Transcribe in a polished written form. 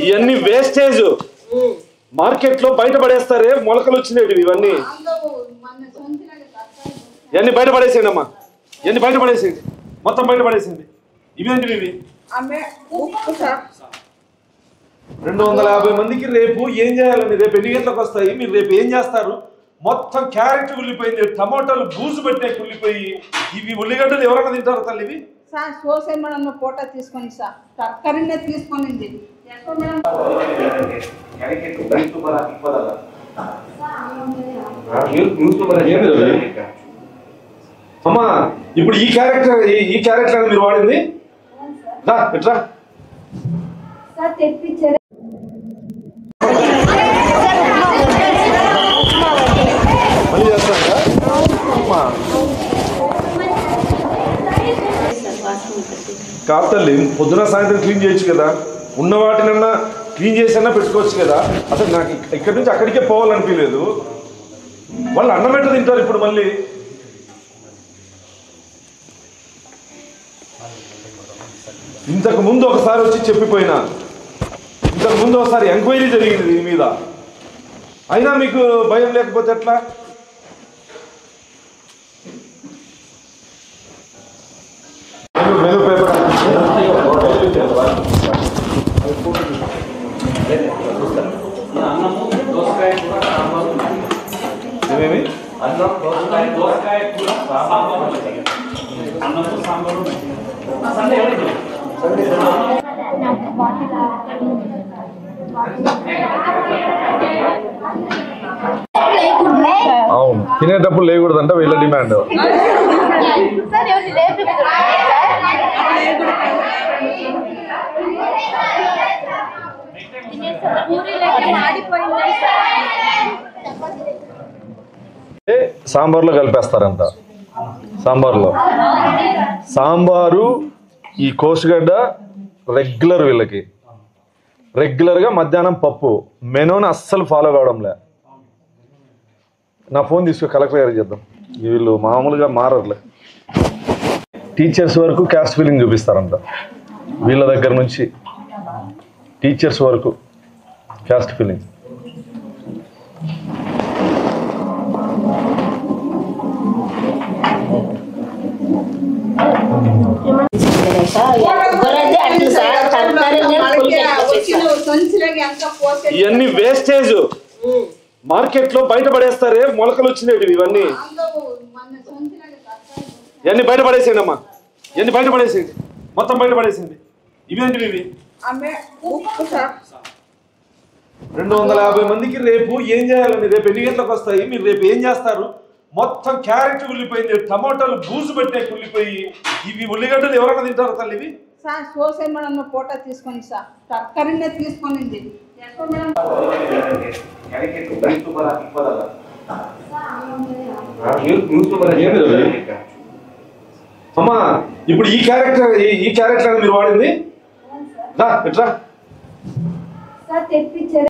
ఇవన్నీ wastage market లో బయట పడేస్తారే మొలకలు వచ్చినవి ఇవన్నీ ఇవన్నీ బయట పడేసేయండి అమ్మా ఇవన్నీ బయట పడేసేయండి మొత్తం బయట పడేసేయండి ఇవేంటివి ఇవి 250 మందికి రేపు ఏం చేయాలండి రేపు ఎన్ని గంటలకు వస్తాయి మీరు రేపు ఏం చేస్తారు మొత్తం క్యారెట్ ఉల్లిపోయింది టమాటాలు బూజు పెట్టే ఉల్లిపోయి ఇవి ఉల్లిగడ్డలు ఎవరైనా తింటారు తల్లి ఇవి సార్ సోసే మేడం ఫోటో తీసుకొని సార్ కరెక్ట్గానే తీసుకొనింది అమ్మా ఇప్పుడు ఈ క్యారెక్టర్ మీరు వాడింది రా ఎట్లా సార్ తెప్పించారు కాదు తల్లి పొద్దున సాయంత్రం క్లీన్ చేయొచ్చు కదా ఉన్న వాటినన్నా క్లీన్ చేసన్నా పెట్టుకోవచ్చు కదా అసలు నాకు ఇక్కడి నుంచి అక్కడికే పోవాలనిపించలేదు వాళ్ళు అన్నం పెట్ట తింటారు ఇప్పుడు మళ్ళీ ఇంతకు ముందు ఒకసారి వచ్చి చెప్పిపోయినా ఇంతకు ముందు ఒకసారి ఎంక్వైరీ జరిగింది దీని మీద అయినా మీకు భయం లేకపోతే ఎట్లా మెనూ పేపర్ ఏమేమి అవును తినేటప్పుడు లేకూడదంట వీళ్ళ డిమాండ్ సాంబార్లో కలిపేస్తారంట సాంబారు ఈ కోసుగడ్డ రెగ్యులర్ వీళ్ళకి రెగ్యులర్గా మధ్యాహ్నం పప్పు మెనూని అస్సలు ఫాలో కావడంలే నా ఫోన్ తీసుకో కలెక్టర్ గారికి చేద్దాం వీళ్ళు మామూలుగా మారర్లే టీచర్స్ వరకు క్యాస్ట్ ఫీలింగ్ చూపిస్తారంట వీళ్ళ దగ్గర నుంచి టీచర్స్ వరకు క్యాస్ట్ ఫీలింగ్ ఇవన్నీ వేస్టేజ్ మార్కెట్ లో బయట పడేస్తారే మొలకలు వచ్చినవి ఇవన్నీ ఇవన్నీ బయట పడేసేయండి అమ్మా ఇవన్నీ బయట పడేసేయండి మొత్తం బయట పడేసేయండి ఇవేంటివి ఇవి 250 మందికి రేపు ఏం చేయాలండి రేపు ఎన్ని గంటలకు వస్తాయి మీరు రేపు ఏం చేస్తారు మొత్తం క్యారెట్ ఉల్లిపోయింది టమాటాలు బూజు పెట్టే ఉల్లిపోయి ఇవి ఉల్లిగడ్డలు ఎవరైనా తింటారు తల్లి ఇవి సార్ సోసే మేడం ఫోటో తీసుకొని సార్ కరెక్ట్గానే తీసుకొనింది అమ్మా ఇప్పుడు ఈ క్యారెక్టర్ మీరు వాడింది రా ఎట్లా సార్ తెప్పించారు